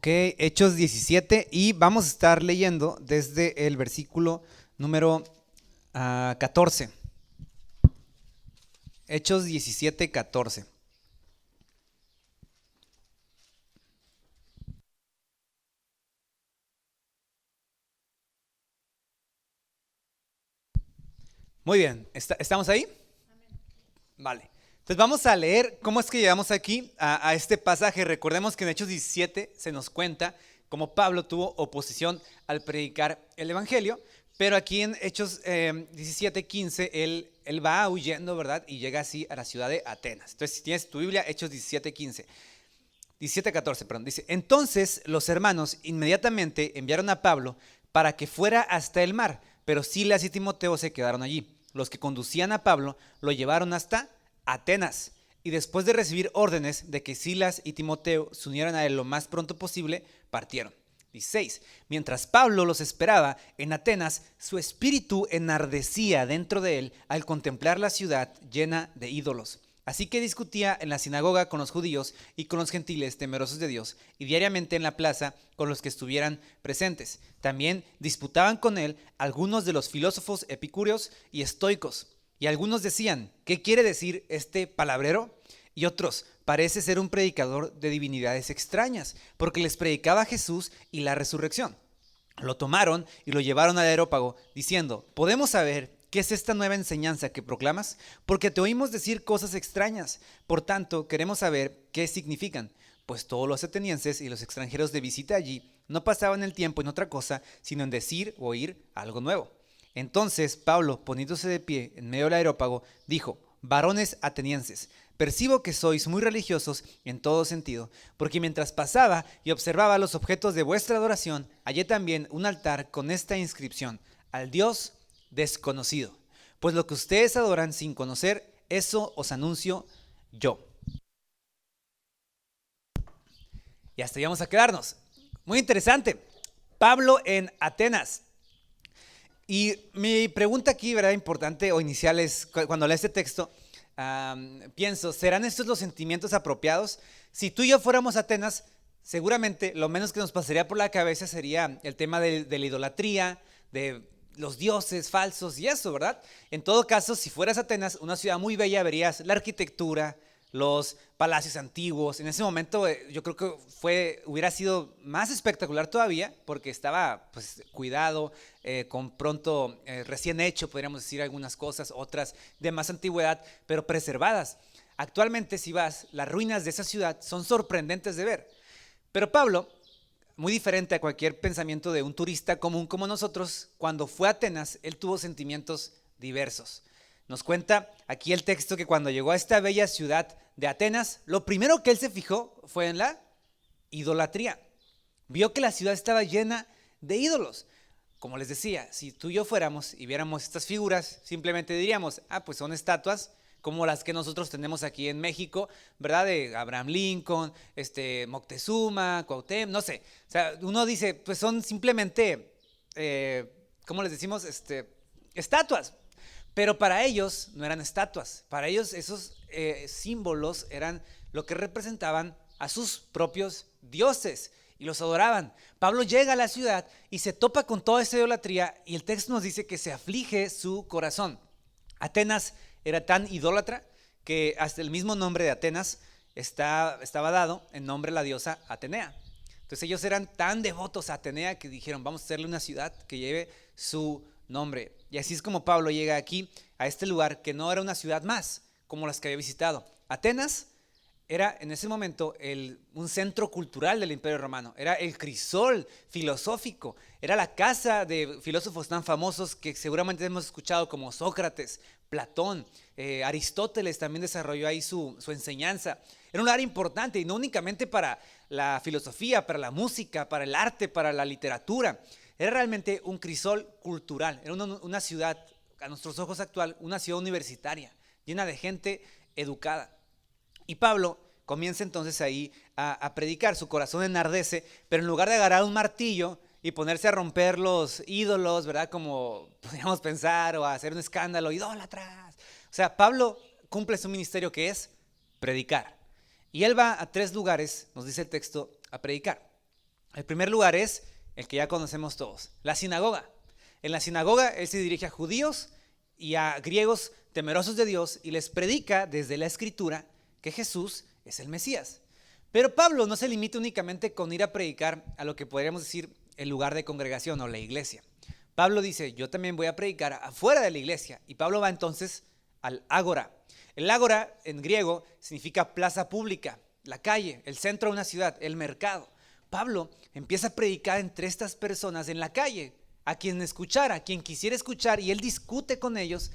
Ok, Hechos 17 y vamos a estar leyendo desde el versículo número 14. Hechos 17, 14. Muy bien, ¿estamos ahí? Vale. Entonces vamos a leer cómo es que llegamos aquí a este pasaje. Recordemos que en Hechos 17 se nos cuenta cómo Pablo tuvo oposición al predicar el Evangelio, pero aquí en Hechos 17, 15 él va huyendo, ¿verdad? Y llega así a la ciudad de Atenas. Entonces si tienes tu Biblia, Hechos 17, 15. 17, 14, perdón. Dice, entonces los hermanos inmediatamente enviaron a Pablo para que fuera hasta el mar, pero Silas y Timoteo se quedaron allí. Los que conducían a Pablo lo llevaron hasta Atenas, y después de recibir órdenes de que Silas y Timoteo se unieran a él lo más pronto posible, partieron. 16. Mientras Pablo los esperaba en Atenas, su espíritu enardecía dentro de él al contemplar la ciudad llena de ídolos. Así que discutía en la sinagoga con los judíos y con los gentiles temerosos de Dios, y diariamente en la plaza con los que estuvieran presentes. También disputaban con él algunos de los filósofos epicúreos y estoicos. Y algunos decían, ¿qué quiere decir este palabrero? Y otros, parece ser un predicador de divinidades extrañas, porque les predicaba a Jesús y la resurrección. Lo tomaron y lo llevaron al Areópago, diciendo, ¿podemos saber qué es esta nueva enseñanza que proclamas? Porque te oímos decir cosas extrañas. Por tanto, queremos saber qué significan. Pues todos los atenienses y los extranjeros de visita allí no pasaban el tiempo en otra cosa, sino en decir o oír algo nuevo. Entonces Pablo, poniéndose de pie en medio del Areópago, dijo, varones atenienses, percibo que sois muy religiosos en todo sentido, porque mientras pasaba y observaba los objetos de vuestra adoración, hallé también un altar con esta inscripción, al Dios desconocido. Pues lo que ustedes adoran sin conocer, eso os anuncio yo. Y hasta ahí vamos a quedarnos. Muy interesante. Pablo en Atenas. Y mi pregunta aquí, ¿verdad? Importante o inicial es, cuando leo este texto, pienso, ¿serán estos los sentimientos apropiados? Si tú y yo fuéramos a Atenas, seguramente lo menos que nos pasaría por la cabeza sería el tema de la idolatría, de los dioses falsos y eso, ¿verdad? En todo caso, si fueras a Atenas, una ciudad muy bella, verías la arquitectura, los palacios antiguos. En ese momento yo creo que hubiera sido más espectacular todavía porque estaba pues cuidado, con pronto recién hecho, podríamos decir algunas cosas, otras de más antigüedad, pero preservadas. Actualmente si vas, las ruinas de esa ciudad son sorprendentes de ver. Pero Pablo, muy diferente a cualquier pensamiento de un turista común como nosotros, cuando fue a Atenas, él tuvo sentimientos diversos. Nos cuenta aquí el texto que cuando llegó a esta bella ciudad de Atenas, lo primero que él se fijó fue en la idolatría. Vio que la ciudad estaba llena de ídolos. Como les decía, si tú y yo fuéramos y viéramos estas figuras, simplemente diríamos, pues son estatuas como las que nosotros tenemos aquí en México, ¿verdad? De Abraham Lincoln, Moctezuma, Cuauhtémoc, no sé. O sea, uno dice, pues son simplemente, ¿cómo les decimos? Estatuas. Pero para ellos no eran estatuas. Para ellos esos símbolos eran lo que representaban a sus propios dioses y los adoraban. Pablo llega a la ciudad y se topa con toda esa idolatría y el texto nos dice que se aflige su corazón. Atenas era tan idólatra que hasta el mismo nombre de Atenas estaba dado en nombre de la diosa Atenea. Entonces ellos eran tan devotos a Atenea que dijeron, vamos a hacerle una ciudad que lleve su nombre. Y así es como Pablo llega aquí a este lugar que no era una ciudad más como las que había visitado. Atenas era en ese momento un centro cultural del Imperio Romano, era el crisol filosófico, era la casa de filósofos tan famosos que seguramente hemos escuchado como Sócrates, Platón, Aristóteles también desarrolló ahí su enseñanza. Era un lugar importante y no únicamente para la filosofía, para la música, para el arte, para la literatura. Era realmente un crisol cultural, era una ciudad, a nuestros ojos actual, una ciudad universitaria, llena de gente educada. Y Pablo comienza entonces ahí a predicar, su corazón enardece, pero en lugar de agarrar un martillo y ponerse a romper los ídolos, ¿verdad? Como podríamos pensar, o a hacer un escándalo, idólatras. O sea, Pablo cumple su ministerio que es predicar. Y él va a 3 lugares, nos dice el texto, a predicar. El primer lugar es el que ya conocemos todos, la sinagoga. En la sinagoga él se dirige a judíos y a griegos temerosos de Dios y les predica desde la escritura que Jesús es el Mesías. Pero Pablo no se limita únicamente con ir a predicar a lo que podríamos decir el lugar de congregación o la iglesia. Pablo dice, yo también voy a predicar afuera de la iglesia. Y Pablo va entonces al ágora. El ágora en griego significa plaza pública, la calle, el centro de una ciudad, el mercado. Pablo empieza a predicar entre estas personas en la calle, a quien escuchara, a quien quisiera escuchar, y él discute con ellos,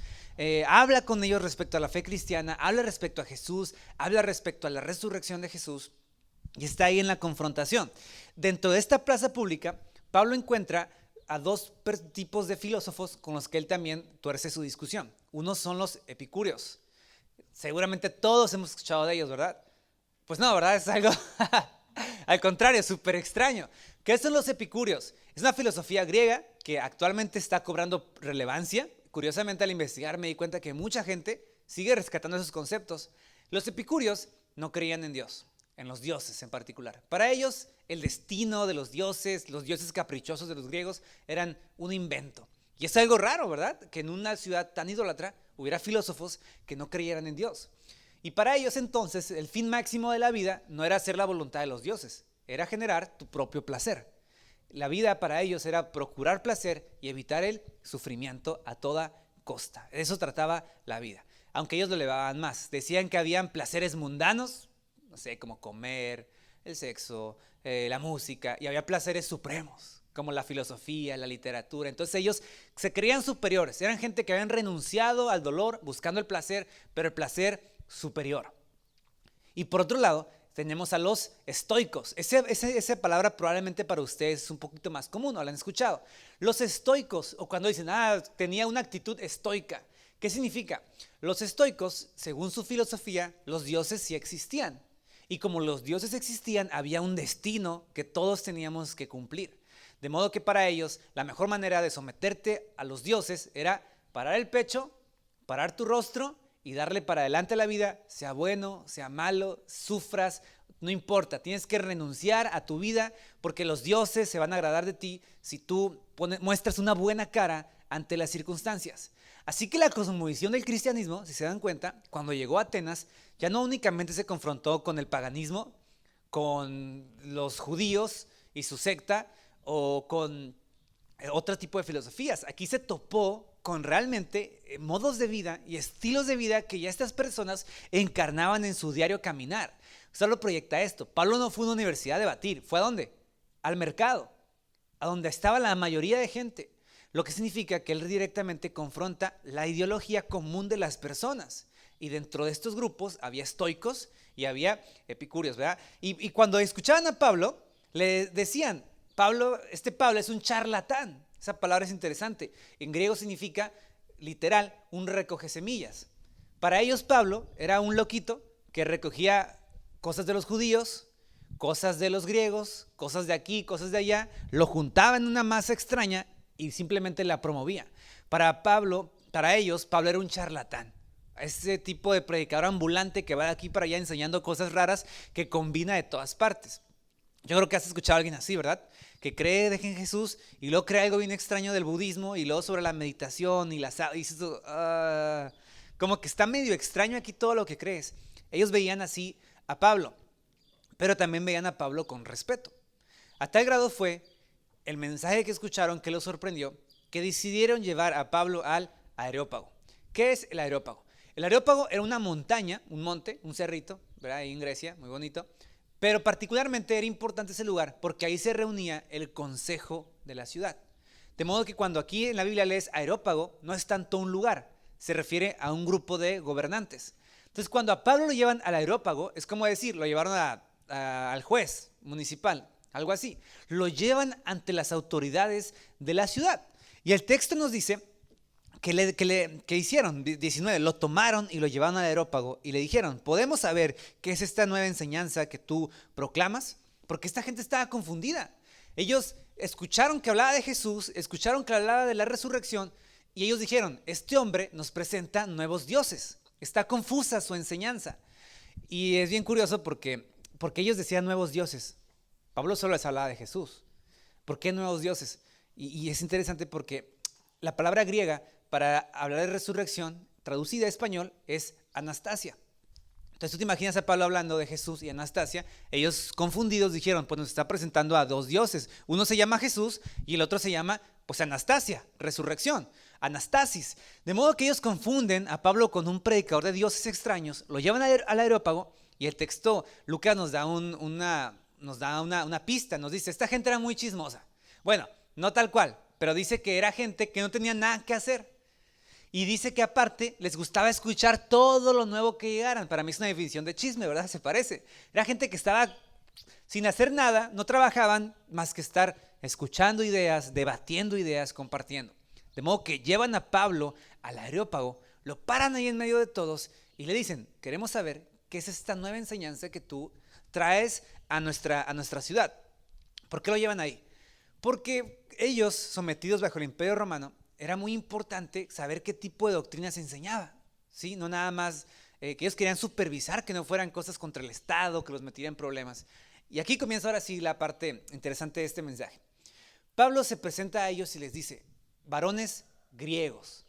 habla con ellos respecto a la fe cristiana, habla respecto a Jesús, habla respecto a la resurrección de Jesús, y está ahí en la confrontación. Dentro de esta plaza pública, Pablo encuentra a dos tipos de filósofos con los que él también tuerce su discusión. Unos son los epicúreos. Seguramente todos hemos escuchado de ellos, ¿verdad? Pues no, ¿verdad? Es algo al contrario, súper extraño. ¿Qué son los epicúreos? Es una filosofía griega que actualmente está cobrando relevancia. Curiosamente, al investigar me di cuenta que mucha gente sigue rescatando esos conceptos. Los epicúreos no creían en Dios, en los dioses en particular. Para ellos, el destino de los dioses caprichosos de los griegos, eran un invento. Y es algo raro, ¿verdad? Que en una ciudad tan idólatra hubiera filósofos que no creyeran en Dios. Y para ellos entonces, el fin máximo de la vida no era hacer la voluntad de los dioses, era generar tu propio placer. La vida para ellos era procurar placer y evitar el sufrimiento a toda costa. De eso trataba la vida. Aunque ellos lo elevaban más. Decían que habían placeres mundanos, no sé, como comer, el sexo, la música, y había placeres supremos, como la filosofía, la literatura. Entonces ellos se creían superiores. Eran gente que habían renunciado al dolor buscando el placer, pero el placer superior. Y por otro lado, tenemos a los estoicos. Esa palabra probablemente para ustedes es un poquito más común, ¿no? ¿La han escuchado? Los estoicos, o cuando dicen, tenía una actitud estoica. ¿Qué significa? Los estoicos, según su filosofía, los dioses sí existían. Y como los dioses existían, había un destino que todos teníamos que cumplir. De modo que para ellos, la mejor manera de someterte a los dioses era parar el pecho, parar tu rostro y darle para adelante a la vida, sea bueno, sea malo, sufras, no importa, tienes que renunciar a tu vida porque los dioses se van a agradar de ti si tú muestras una buena cara ante las circunstancias. Así que la cosmovisión del cristianismo, si se dan cuenta, cuando llegó a Atenas, ya no únicamente se confrontó con el paganismo, con los judíos y su secta, o con otro tipo de filosofías. Aquí se topó con realmente modos de vida y estilos de vida que ya estas personas encarnaban en su diario caminar. Solo proyecta esto. Pablo no fue a una universidad a debatir. ¿Fue a dónde? Al mercado, a donde estaba la mayoría de gente. Lo que significa que él directamente confronta la ideología común de las personas. Y dentro de estos grupos había estoicos y había epicúreos, ¿verdad? Y cuando escuchaban a Pablo, le decían, este Pablo es un charlatán. Esa palabra es interesante. En griego significa, literal, un recoge semillas. Para ellos Pablo era un loquito que recogía cosas de los judíos, cosas de los griegos, cosas de aquí, cosas de allá, lo juntaba en una masa extraña y simplemente la promovía. Para ellos, Pablo era un charlatán. Ese tipo de predicador ambulante que va de aquí para allá enseñando cosas raras que combina de todas partes. Yo creo que has escuchado a alguien así, ¿verdad? Que cree en Jesús y luego cree algo bien extraño del budismo y luego sobre la meditación y como que está medio extraño aquí todo lo que crees. Ellos veían así a Pablo, pero también veían a Pablo con respeto. A tal grado fue el mensaje que escucharon que los sorprendió, que decidieron llevar a Pablo al Areópago. ¿Qué es el Areópago? El Areópago era una montaña, un monte, un cerrito, ¿verdad? Ahí en Grecia, muy bonito. Pero particularmente era importante ese lugar porque ahí se reunía el consejo de la ciudad. De modo que cuando aquí en la Biblia lees Areópago, no es tanto un lugar, se refiere a un grupo de gobernantes. Entonces cuando a Pablo lo llevan al Areópago, es como decir, lo llevaron al juez municipal, algo así. Lo llevan ante las autoridades de la ciudad. Y el texto nos dice que hicieron, 19, lo tomaron y lo llevaron al Areópago y le dijeron, ¿podemos saber qué es esta nueva enseñanza que tú proclamas? Porque esta gente estaba confundida. Ellos escucharon que hablaba de Jesús, escucharon que hablaba de la resurrección y ellos dijeron, este hombre nos presenta nuevos dioses. Está confusa su enseñanza. Y es bien curioso porque ellos decían nuevos dioses. Pablo solo les hablaba de Jesús. ¿Por qué nuevos dioses? Y es interesante porque la palabra griega para hablar de resurrección, traducida a español, es Anastasia. Entonces tú te imaginas a Pablo hablando de Jesús y Anastasia. Ellos confundidos dijeron, pues nos está presentando a dos dioses. Uno se llama Jesús y el otro se llama, pues Anastasia, resurrección, Anastasis. De modo que ellos confunden a Pablo con un predicador de dioses extraños, lo llevan al Areópago y el texto, Lucas nos da una pista, nos dice, esta gente era muy chismosa. Bueno, no tal cual, pero dice que era gente que no tenía nada que hacer. Y dice que aparte les gustaba escuchar todo lo nuevo que llegaran. Para mí es una definición de chisme, ¿verdad? Se parece. Era gente que estaba sin hacer nada, no trabajaban más que estar escuchando ideas, debatiendo ideas, compartiendo. De modo que llevan a Pablo al Areópago, lo paran ahí en medio de todos y le dicen, queremos saber qué es esta nueva enseñanza que tú traes a nuestra ciudad. ¿Por qué lo llevan ahí? Porque ellos, sometidos bajo el Imperio Romano, era muy importante saber qué tipo de doctrina se enseñaba, ¿sí? No nada más que ellos querían supervisar que no fueran cosas contra el Estado, que los metieran en problemas. Y aquí comienza ahora sí la parte interesante de este mensaje. Pablo se presenta a ellos y les dice, varones griegos.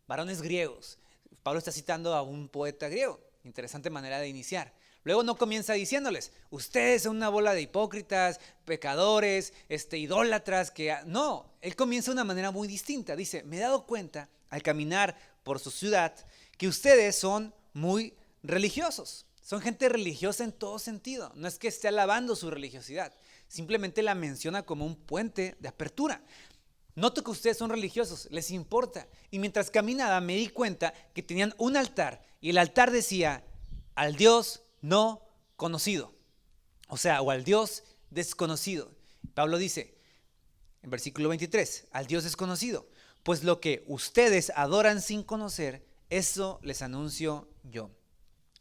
Pablo está citando a un poeta griego, interesante manera de iniciar. Luego no comienza diciéndoles, ustedes son una bola de hipócritas, pecadores, idólatras, no, él comienza de una manera muy distinta. Dice, me he dado cuenta al caminar por su ciudad que ustedes son muy religiosos. Son gente religiosa en todo sentido. No es que esté alabando su religiosidad, simplemente la menciona como un puente de apertura. Noto que ustedes son religiosos, les importa. Y mientras caminaba me di cuenta que tenían un altar y el altar decía, al Dios no conocido, o al Dios desconocido. Pablo dice en versículo 23, al Dios desconocido, pues lo que ustedes adoran sin conocer, eso les anuncio yo.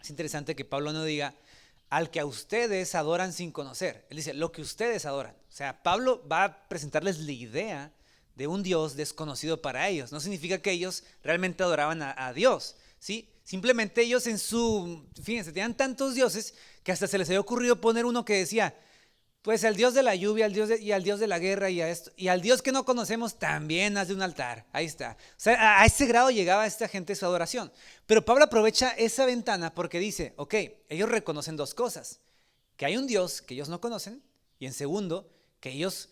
Es interesante que Pablo no diga al que a ustedes adoran sin conocer, él dice lo que ustedes adoran. O sea, Pablo va a presentarles la idea de un Dios desconocido para ellos. No significa que ellos realmente adoraban a Dios, ¿sí? Simplemente ellos fíjense, tenían tantos dioses que hasta se les había ocurrido poner uno que decía, pues al Dios de la lluvia, y al Dios de la guerra y al Dios que no conocemos también haz de un altar. Ahí está. O sea, a ese grado llegaba esta gente su adoración. Pero Pablo aprovecha esa ventana porque dice, ok, ellos reconocen dos cosas, que hay un Dios que ellos no conocen y en segundo, que ellos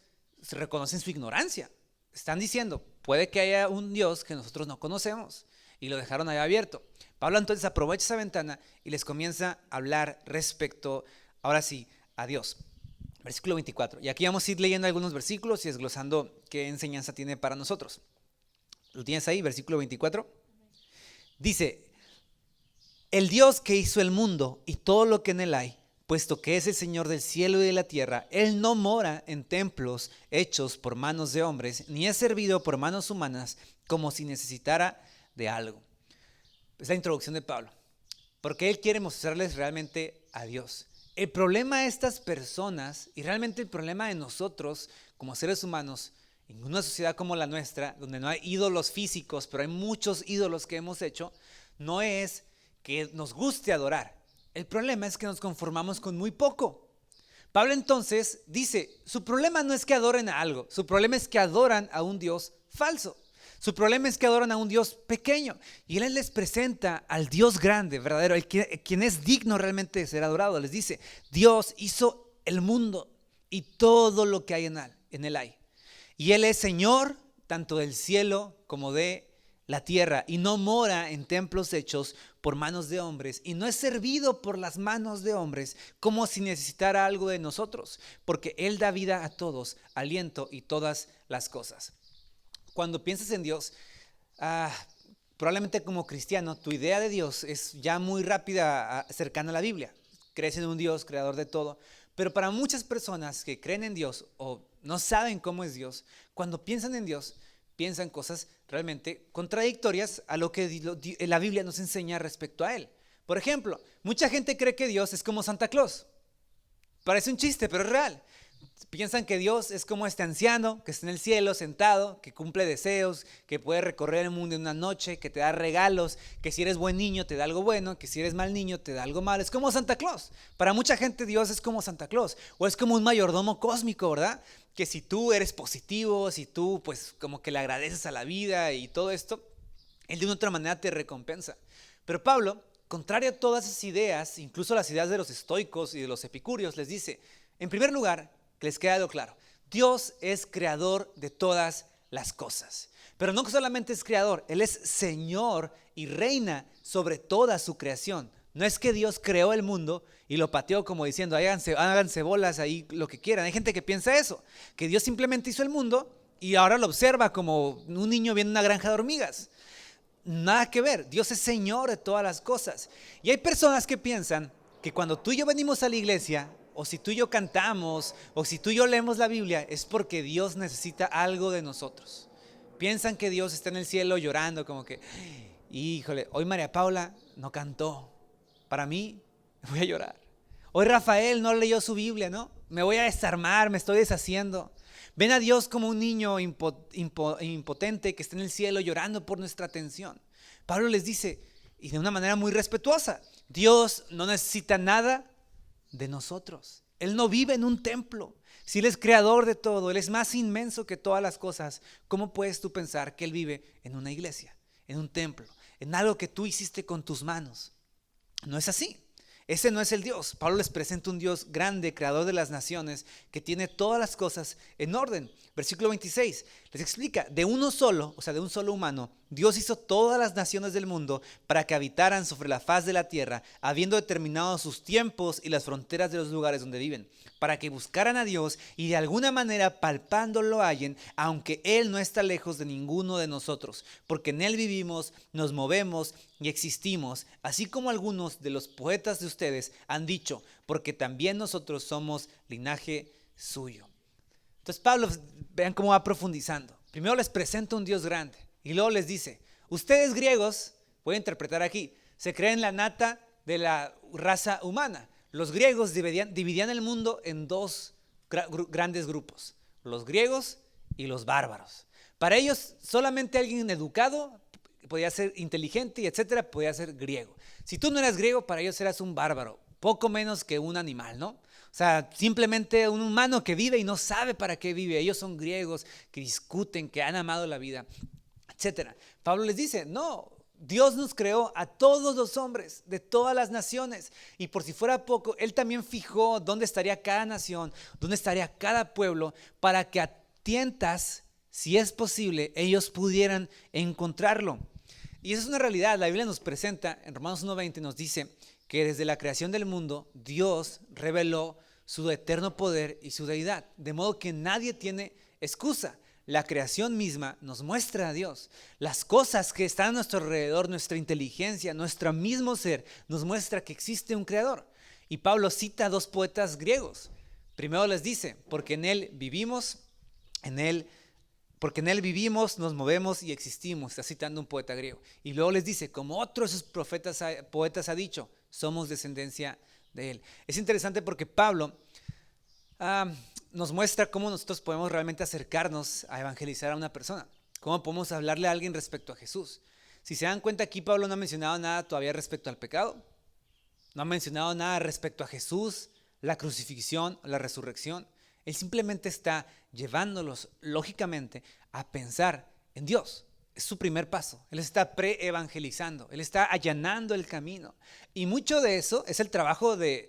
reconocen su ignorancia. Están diciendo, puede que haya un Dios que nosotros no conocemos y lo dejaron ahí abierto. Pablo entonces aprovecha esa ventana y les comienza a hablar respecto, ahora sí, a Dios. Versículo 24. Y aquí vamos a ir leyendo algunos versículos y desglosando qué enseñanza tiene para nosotros. ¿Lo tienes ahí? Versículo 24. Dice, el Dios que hizo el mundo y todo lo que en él hay, puesto que es el Señor del cielo y de la tierra, Él no mora en templos hechos por manos de hombres, ni es servido por manos humanas como si necesitara de algo. Es la introducción de Pablo, porque él quiere mostrarles realmente a Dios. El problema de estas personas y realmente el problema de nosotros como seres humanos en una sociedad como la nuestra, donde no hay ídolos físicos, pero hay muchos ídolos que hemos hecho, no es que nos guste adorar. El problema es que nos conformamos con muy poco. Pablo entonces dice, su problema no es que adoren a algo, su problema es que adoran a un Dios falso. Su problema es que adoran a un Dios pequeño y Él les presenta al Dios grande, verdadero, quien es digno realmente de ser adorado. Les dice, Dios hizo el mundo y todo lo que hay en él hay. Y Él es Señor tanto del cielo como de la tierra y no mora en templos hechos por manos de hombres y no es servido por las manos de hombres como si necesitara algo de nosotros, porque Él da vida a todos, aliento y todas las cosas. Cuando piensas en Dios, probablemente como cristiano, tu idea de Dios es ya muy rápida, cercana a la Biblia. Crees en un Dios creador de todo, pero para muchas personas que creen en Dios o no saben cómo es Dios, cuando piensan en Dios, piensan cosas realmente contradictorias a lo que la Biblia nos enseña respecto a Él. Por ejemplo, mucha gente cree que Dios es como Santa Claus. Parece un chiste, pero es real. Piensan que Dios es como este anciano que está en el cielo sentado, que cumple deseos, que puede recorrer el mundo en una noche, que te da regalos, que si eres buen niño te da algo bueno, que si eres mal niño te da algo malo. Es como Santa Claus. Para mucha gente Dios es como Santa Claus, o es como un mayordomo cósmico, ¿verdad? Que si tú eres positivo, si tú pues como que le agradeces a la vida y todo esto, Él de una otra manera te recompensa. Pero Pablo, contrario a todas esas ideas, incluso las ideas de los estoicos y de los epicúreos, les dice, en primer lugar, que les quede algo claro, Dios es creador de todas las cosas. Pero no solamente es creador, Él es Señor y reina sobre toda su creación. No es que Dios creó el mundo y lo pateó como diciendo, háganse bolas ahí lo que quieran. Hay gente que piensa eso, que Dios simplemente hizo el mundo y ahora lo observa como un niño viendo una granja de hormigas. Nada que ver, Dios es Señor de todas las cosas. Y hay personas que piensan que cuando tú y yo venimos a la iglesia, o si tú y yo cantamos, o si tú y yo leemos la Biblia, es porque Dios necesita algo de nosotros. Piensan que Dios está en el cielo llorando como que, híjole, hoy María Paula no cantó, para mí voy a llorar. Hoy Rafael no leyó su Biblia, ¿no? Me voy a desarmar, me estoy deshaciendo. Ven a Dios como un niño impotente que está en el cielo llorando por nuestra atención. Pablo les dice, y de una manera muy respetuosa, Dios no necesita nada de nosotros. Él no vive en un templo. Si Él es creador de todo, Él es más inmenso que todas las cosas, ¿cómo puedes tú pensar que Él vive en una iglesia, en un templo, en algo que tú hiciste con tus manos? No es así. Ese no es el Dios. Pablo les presenta un Dios grande, creador de las naciones, que tiene todas las cosas en orden. Versículo 26 les explica, de uno solo, o sea, de un solo humano, Dios hizo todas las naciones del mundo para que habitaran sobre la faz de la tierra, habiendo determinado sus tiempos y las fronteras de los lugares donde viven, para que buscaran a Dios y de alguna manera palpándolo hallen, aunque Él no está lejos de ninguno de nosotros, porque en Él vivimos, nos movemos y existimos, así como algunos de los poetas de ustedes han dicho, porque también nosotros somos linaje suyo. Entonces Pablo, vean cómo va profundizando. Primero les presenta un Dios grande y luego les dice, ustedes griegos, voy a interpretar aquí, se creen la nata de la raza humana. Los griegos dividían el mundo en dos grandes grupos, los griegos y los bárbaros. Para ellos solamente alguien educado podía ser inteligente y etcétera, podía ser griego. Si tú no eras griego, para ellos eras un bárbaro, poco menos que un animal, ¿no? O sea, simplemente un humano que vive y no sabe para qué vive. Ellos son griegos que discuten, que han amado la vida, etcétera. Pablo les dice, no, Dios nos creó a todos los hombres de todas las naciones y por si fuera poco, Él también fijó dónde estaría cada nación, dónde estaría cada pueblo para que a tientas, si es posible, ellos pudieran encontrarlo. Y esa es una realidad. La Biblia nos presenta, en Romanos 1:20 nos dice que desde la creación del mundo, Dios reveló su eterno poder y su deidad, de modo que nadie tiene excusa. La creación misma nos muestra a Dios. Las cosas que están a nuestro alrededor, nuestra inteligencia, nuestro mismo ser, nos muestra que existe un creador. Y Pablo cita a dos poetas griegos. Primero les dice, porque en Él vivimos, nos movemos y existimos. Está citando un poeta griego. Y luego les dice, como otros sus poetas ha dicho, somos descendencia de Él. Es interesante porque Pablo nos muestra cómo nosotros podemos realmente acercarnos a evangelizar a una persona. Cómo podemos hablarle a alguien respecto a Jesús. Si se dan cuenta, aquí Pablo no ha mencionado nada todavía respecto al pecado. No ha mencionado nada respecto a Jesús, la crucifixión, la resurrección. Él simplemente está llevándolos, lógicamente, a pensar en Dios. Es su primer paso. Él está pre-evangelizando. Él está allanando el camino. Y mucho de eso es el trabajo de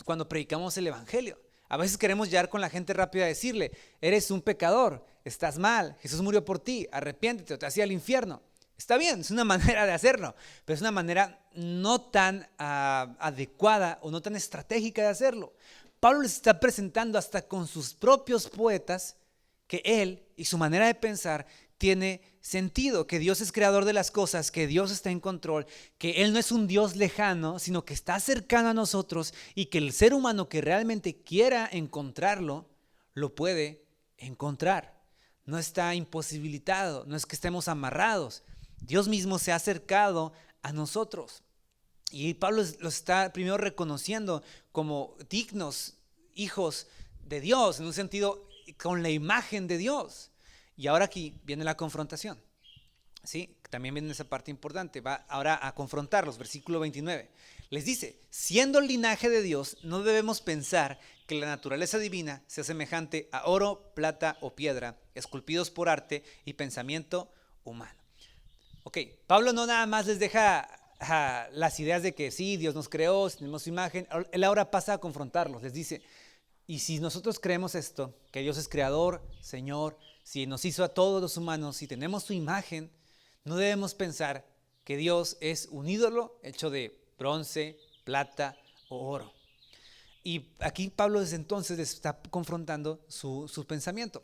cuando predicamos el evangelio. A veces queremos llegar con la gente rápido a decirle, eres un pecador, estás mal, Jesús murió por ti, arrepiéntete o te hacía al infierno. Está bien, es una manera de hacerlo, pero es una manera no tan adecuada o no tan estratégica de hacerlo. Pablo les está presentando hasta con sus propios poetas que él y su manera de pensar tiene sentido, que Dios es creador de las cosas, que Dios está en control, que Él no es un Dios lejano, sino que está cercano a nosotros y que el ser humano que realmente quiera encontrarlo, lo puede encontrar. No está imposibilitado, no es que estemos amarrados. Dios mismo se ha acercado a nosotros. Y Pablo los está primero reconociendo como dignos hijos de Dios, en un sentido con la imagen de Dios. Y ahora aquí viene la confrontación. ¿Sí? También viene esa parte importante. Va ahora a confrontarlos, versículo 29. Les dice, siendo el linaje de Dios, no debemos pensar que la naturaleza divina sea semejante a oro, plata o piedra, esculpidos por arte y pensamiento humano. Ok, Pablo no nada más les deja las ideas de que sí, Dios nos creó, tenemos su imagen. Él ahora pasa a confrontarlos. Les dice, y si nosotros creemos esto, que Dios es creador, Señor, si nos hizo a todos los humanos, si tenemos su imagen, no debemos pensar que Dios es un ídolo hecho de bronce, plata o oro. Y aquí Pablo desde entonces está confrontando su pensamiento.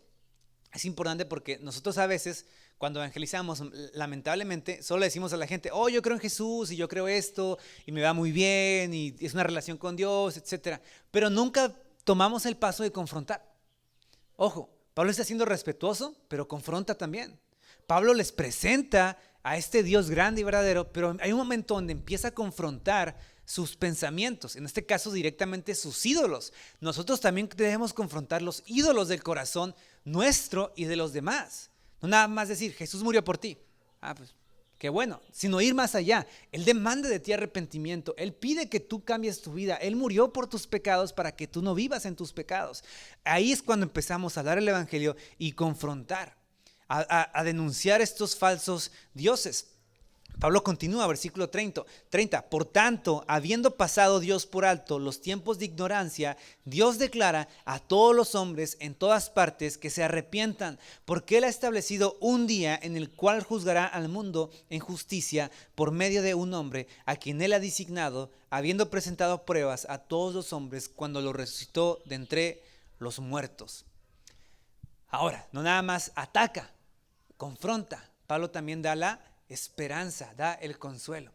Es importante porque nosotros a veces, cuando evangelizamos, lamentablemente, solo le decimos a la gente, oh, yo creo en Jesús y yo creo esto y me va muy bien y es una relación con Dios, etc. Pero nunca tomamos el paso de confrontar. Ojo, Pablo está siendo respetuoso, pero confronta también. Pablo les presenta a este Dios grande y verdadero, pero hay un momento donde empieza a confrontar sus pensamientos, en este caso directamente sus ídolos. Nosotros también debemos confrontar los ídolos del corazón nuestro y de los demás. No nada más decir, Jesús murió por ti. Pues qué bueno, sino ir más allá. Él demanda de ti arrepentimiento. Él pide que tú cambies tu vida. Él murió por tus pecados para que tú no vivas en tus pecados. Ahí es cuando empezamos a dar el evangelio y confrontar, a denunciar estos falsos dioses. Pablo continúa, versículo 30. Por tanto, habiendo pasado Dios por alto los tiempos de ignorancia, Dios declara a todos los hombres en todas partes que se arrepientan, porque Él ha establecido un día en el cual juzgará al mundo en justicia por medio de un hombre a quien Él ha designado, habiendo presentado pruebas a todos los hombres cuando lo resucitó de entre los muertos. Ahora, no nada más ataca, confronta. Pablo también da la esperanza, da el consuelo.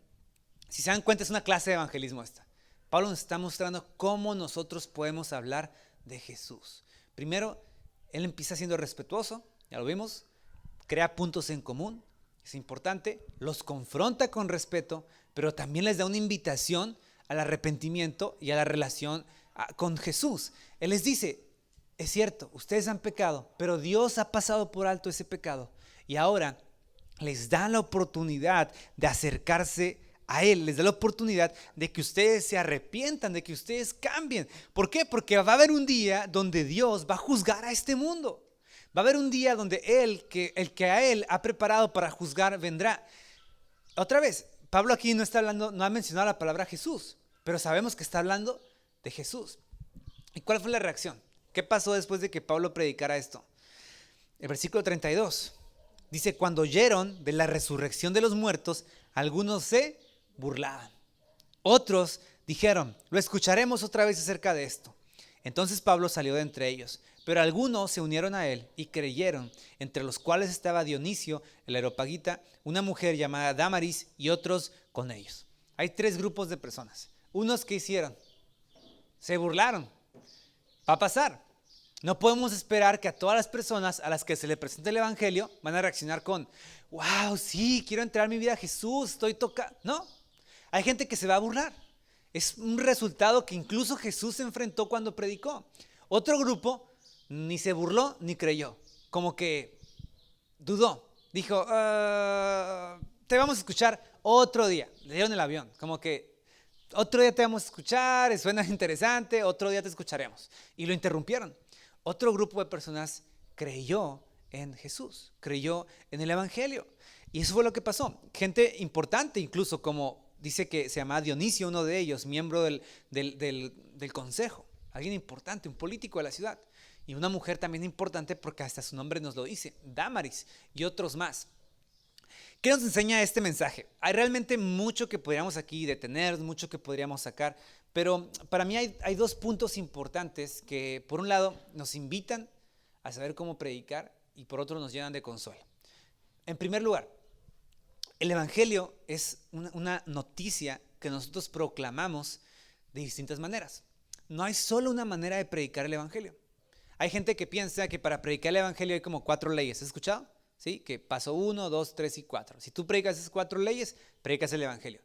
Si se dan cuenta, es una clase de evangelismo esta. Pablo nos está mostrando cómo nosotros podemos hablar de Jesús. Primero, él empieza siendo respetuoso, ya lo vimos, crea puntos en común, es importante, los confronta con respeto, pero también les da una invitación al arrepentimiento y a la relación con Jesús. Él les dice, es cierto, ustedes han pecado, pero Dios ha pasado por alto ese pecado y ahora les da la oportunidad de acercarse a Él, les da la oportunidad de que ustedes se arrepientan, de que ustedes cambien. ¿Por qué? Porque va a haber un día donde Dios va a juzgar a este mundo. Va a haber un día donde el que a Él ha preparado para juzgar vendrá. Otra vez, Pablo aquí no está hablando, no ha mencionado la palabra Jesús, pero sabemos que está hablando de Jesús. ¿Y cuál fue la reacción? ¿Qué pasó después de que Pablo predicara esto? El versículo 32. Dice, cuando oyeron de la resurrección de los muertos, algunos se burlaban. Otros dijeron, lo escucharemos otra vez acerca de esto. Entonces Pablo salió de entre ellos, pero algunos se unieron a él y creyeron, entre los cuales estaba Dionisio, el Areópagita, una mujer llamada Dámaris y otros con ellos. Hay tres grupos de personas. Unos que hicieron, se burlaron. Va a pasar. No podemos esperar que a todas las personas a las que se le presente el evangelio van a reaccionar con, wow, sí, quiero entregar mi vida a Jesús, estoy tocado. No, hay gente que se va a burlar. Es un resultado que incluso Jesús se enfrentó cuando predicó. Otro grupo ni se burló ni creyó, como que dudó. Dijo, te vamos a escuchar otro día. Le dieron el avión, como que otro día te vamos a escuchar, suena interesante, otro día te escucharemos. Y lo interrumpieron. Otro grupo de personas creyó en Jesús, creyó en el evangelio. Y eso fue lo que pasó. Gente importante incluso, como dice que se llamaba Dionisio, uno de ellos, miembro del consejo. Alguien importante, un político de la ciudad. Y una mujer también importante porque hasta su nombre nos lo dice, Dámaris y otros más. ¿Qué nos enseña este mensaje? Hay realmente mucho que podríamos aquí detener, mucho que podríamos sacar, pero para mí hay dos puntos importantes que por un lado nos invitan a saber cómo predicar y por otro nos llenan de consuelo. En primer lugar, el evangelio es una noticia que nosotros proclamamos de distintas maneras. No hay solo una manera de predicar el evangelio. Hay gente que piensa que para predicar el evangelio hay como 4 leyes. ¿Has escuchado? ¿Sí? Que paso 1, 2, 3 y 4. Si tú predicas esas 4 leyes, predicas el evangelio.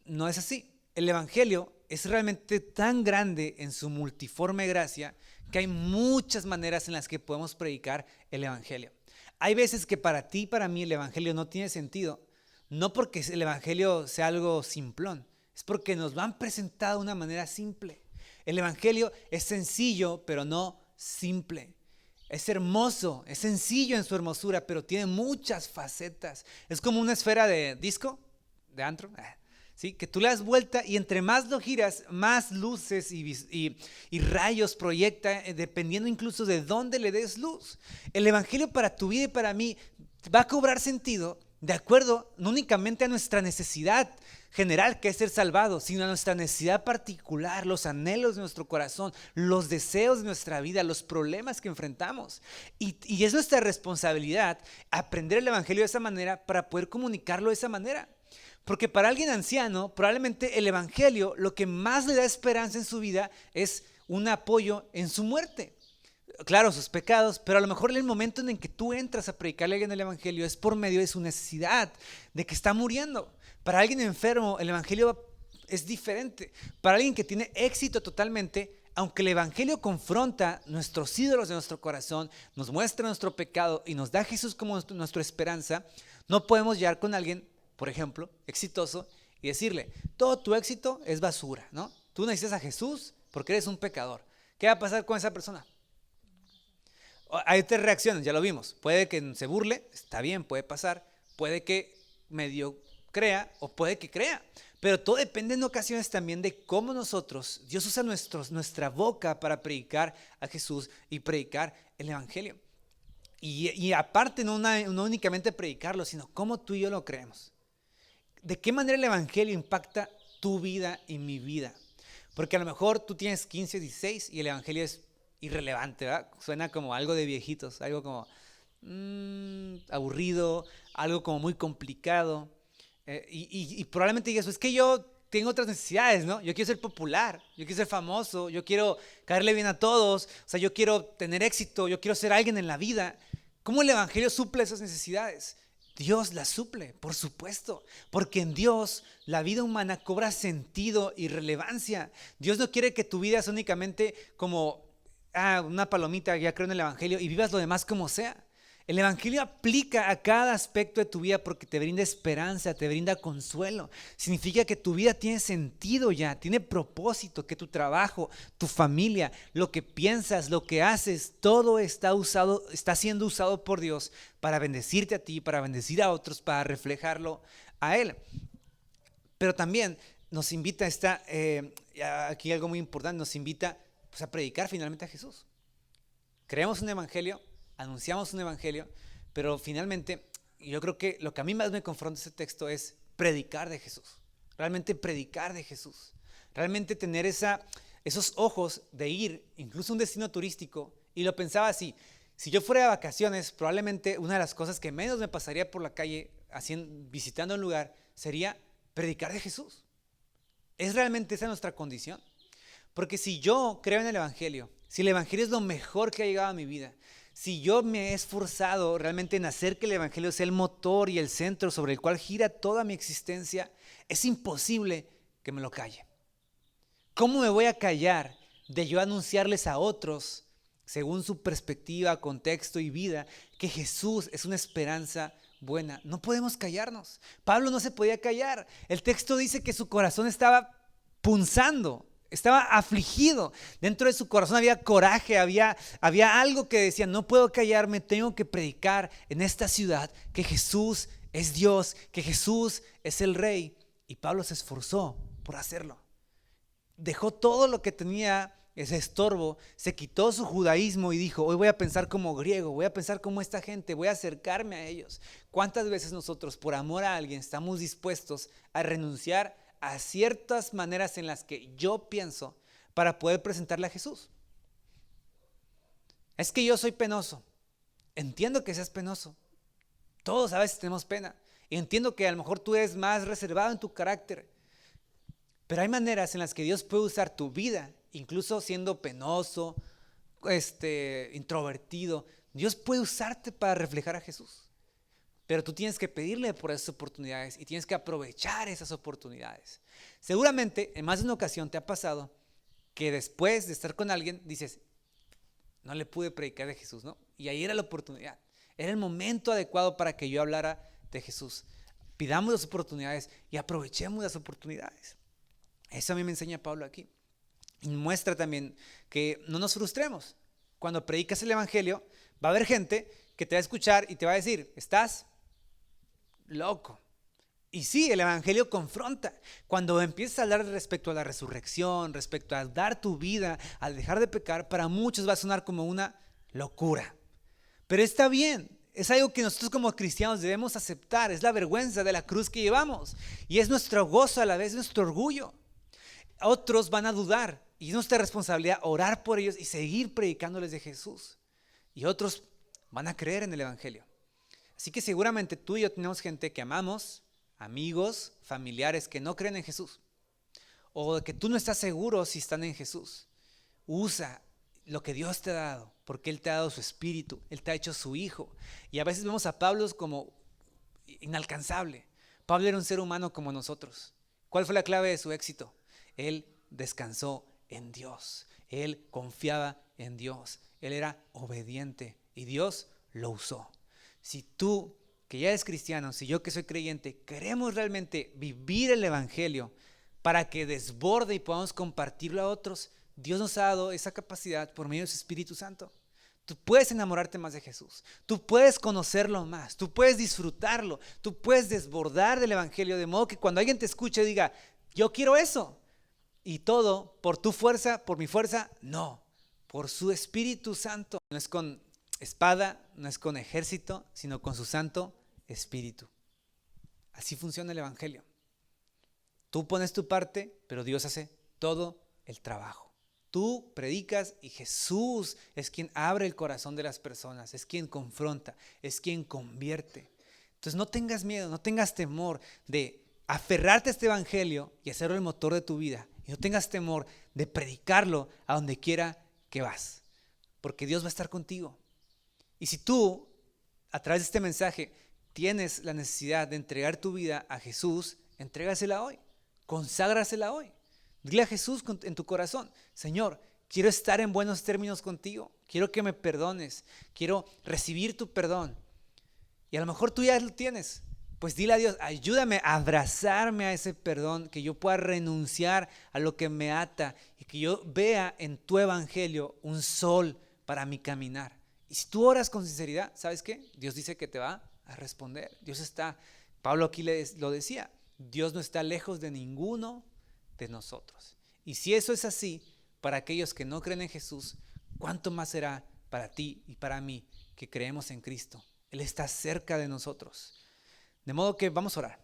No es así. el Evangelio es realmente tan grande en su multiforme gracia que hay muchas maneras en las que podemos predicar el Evangelio. Hay veces que para ti y para mí el Evangelio no tiene sentido, no porque el Evangelio sea algo simplón, es porque nos lo han presentado de una manera simple. El Evangelio es sencillo, pero no simple. Es hermoso, es sencillo en su hermosura, pero tiene muchas facetas. Es como una esfera de disco, de antro, ¿sí? Que tú le das vuelta y entre más lo giras, más luces y rayos proyecta, dependiendo incluso de dónde le des luz. El Evangelio para tu vida y para mí va a cobrar sentido de acuerdo no únicamente a nuestra necesidad general, que es ser salvado, sino a nuestra necesidad particular, los anhelos de nuestro corazón, los deseos de nuestra vida, los problemas que enfrentamos. Y es nuestra responsabilidad aprender el Evangelio de esa manera para poder comunicarlo de esa manera. Porque para alguien anciano, probablemente el Evangelio lo que más le da esperanza en su vida es un apoyo en su muerte. Claro, sus pecados, pero a lo mejor el momento en el que tú entras a predicarle a alguien el Evangelio es por medio de su necesidad, de que está muriendo. Para alguien enfermo, el Evangelio es diferente. Para alguien que tiene éxito totalmente, aunque el Evangelio confronta nuestros ídolos de nuestro corazón, nos muestra nuestro pecado y nos da a Jesús como nuestra esperanza, no podemos llegar con alguien, por ejemplo, exitoso y decirle, todo tu éxito es basura, ¿no? Tú necesitas a Jesús porque eres un pecador. ¿Qué va a pasar con esa persona? Hay tres reacciones, ya lo vimos. Puede que se burle, está bien, puede pasar. Puede que medio crea o puede que crea. Pero todo depende en ocasiones también de cómo nosotros, Dios usa nuestra boca para predicar a Jesús y predicar el Evangelio. Y aparte no únicamente predicarlo, sino cómo tú y yo lo creemos. ¿De qué manera el Evangelio impacta tu vida y mi vida? Porque a lo mejor tú tienes 15, 16 y el Evangelio es irrelevante, ¿verdad? Suena como algo de viejitos, algo como aburrido, algo como muy complicado. Y probablemente digas, es que yo tengo otras necesidades, ¿no? Yo quiero ser popular, yo quiero ser famoso, yo quiero caerle bien a todos, o sea, yo quiero tener éxito, yo quiero ser alguien en la vida. ¿Cómo el Evangelio suple esas necesidades? Dios las suple, por supuesto, porque en Dios la vida humana cobra sentido y relevancia. Dios no quiere que tu vida sea únicamente como una palomita, ya creo en el Evangelio, y vivas lo demás como sea. El Evangelio aplica a cada aspecto de tu vida porque te brinda esperanza, te brinda consuelo. Significa que tu vida tiene sentido ya, tiene propósito, que tu trabajo, tu familia, lo que piensas, lo que haces, todo está siendo usado por Dios para bendecirte a ti, para bendecir a otros, para reflejarlo a Él. Pero también nos invita aquí algo muy importante, nos invita a predicar finalmente a Jesús. Creemos un evangelio, anunciamos un evangelio, pero finalmente yo creo que lo que a mí más me confronta ese texto es predicar de Jesús. Realmente predicar de Jesús. Realmente tener esos ojos de ir incluso a un destino turístico. Y lo pensaba así, si yo fuera de vacaciones, probablemente una de las cosas que menos me pasaría por la calle visitando un lugar sería predicar de Jesús. ¿Es realmente esa nuestra condición? Porque si yo creo en el Evangelio, si el Evangelio es lo mejor que ha llegado a mi vida, si yo me he esforzado realmente en hacer que el Evangelio sea el motor y el centro sobre el cual gira toda mi existencia, es imposible que me lo calle. ¿Cómo me voy a callar de yo anunciarles a otros, según su perspectiva, contexto y vida, que Jesús es una esperanza buena? No podemos callarnos. Pablo no se podía callar. El texto dice que su corazón estaba punzando, estaba afligido. Dentro de su corazón había coraje, había algo que decía, no puedo callarme, tengo que predicar en esta ciudad que Jesús es Dios, que Jesús es el Rey. Y Pablo se esforzó por hacerlo. Dejó todo lo que tenía, ese estorbo, se quitó su judaísmo y dijo, hoy voy a pensar como griego, voy a pensar como esta gente, voy a acercarme a ellos. ¿Cuántas veces nosotros por amor a alguien estamos dispuestos a renunciar a ciertas maneras en las que yo pienso para poder presentarle a Jesús? Es que yo soy penoso. Entiendo que seas penoso. Todos a veces tenemos pena. Y entiendo que a lo mejor tú eres más reservado en tu carácter. Pero hay maneras en las que Dios puede usar tu vida, incluso siendo penoso, introvertido. Dios puede usarte para reflejar a Jesús. pero tú tienes que pedirle por esas oportunidades y tienes que aprovechar esas oportunidades. Seguramente en más de una ocasión te ha pasado que después de estar con alguien dices, no le pude predicar de Jesús, ¿no? Y ahí era la oportunidad, era el momento adecuado para que yo hablara de Jesús. Pidamos las oportunidades y aprovechemos las oportunidades. Eso a mí me enseña Pablo aquí. Y muestra también que no nos frustremos. Cuando predicas el evangelio, va a haber gente que te va a escuchar y te va a decir, estás loco. Y sí, el evangelio confronta. Cuando empiezas a hablar respecto a la resurrección, respecto a dar tu vida, al dejar de pecar, para muchos va a sonar como una locura. Pero está bien, es algo que nosotros como cristianos debemos aceptar. Es la vergüenza de la cruz que llevamos. Y es nuestro gozo a la vez, nuestro orgullo. Otros van a dudar y es nuestra responsabilidad orar por ellos y seguir predicándoles de Jesús. Y otros van a creer en el evangelio. Así que seguramente tú y yo tenemos gente que amamos, amigos, familiares que no creen en Jesús, o que tú no estás seguro si están en Jesús. Usa lo que Dios te ha dado, porque Él te ha dado su espíritu, Él te ha hecho su hijo. Y a veces vemos a Pablo como inalcanzable. Pablo era un ser humano como nosotros. ¿Cuál fue la clave de su éxito? Él descansó en Dios, él confiaba en Dios, él era obediente y Dios lo usó. Si tú, que ya eres cristiano, si yo que soy creyente, queremos realmente vivir el evangelio para que desborde y podamos compartirlo a otros, Dios nos ha dado esa capacidad por medio de su Espíritu Santo. Tú puedes enamorarte más de Jesús, tú puedes conocerlo más, tú puedes disfrutarlo, tú puedes desbordar del evangelio de modo que cuando alguien te escuche diga, yo quiero eso. Y todo por tu fuerza, por mi fuerza, no, por su Espíritu Santo. No es con espada, no es con ejército, sino con su Santo Espíritu. Así funciona el evangelio. Tú pones tu parte, pero Dios hace todo el trabajo. Tú predicas y Jesús es quien abre el corazón de las personas, es quien confronta, es quien convierte. Entonces no tengas miedo, no tengas temor de aferrarte a este evangelio y hacerlo el motor de tu vida. Y no tengas temor de predicarlo a donde quiera que vas, porque Dios va a estar contigo. Y si tú, a través de este mensaje, tienes la necesidad de entregar tu vida a Jesús, entrégasela hoy, conságrasela hoy. Dile a Jesús en tu corazón, Señor, quiero estar en buenos términos contigo, quiero que me perdones, quiero recibir tu perdón. Y a lo mejor tú ya lo tienes. Pues dile a Dios, ayúdame a abrazarme a ese perdón, que yo pueda renunciar a lo que me ata y que yo vea en tu evangelio un sol para mi caminar. Y si tú oras con sinceridad, ¿sabes qué? Dios dice que te va a responder. Dios está, Pablo aquí lo decía, Dios no está lejos de ninguno de nosotros. Y si eso es así para aquellos que no creen en Jesús, ¿cuánto más será para ti y para mí que creemos en Cristo? Él está cerca de nosotros. De modo que vamos a orar.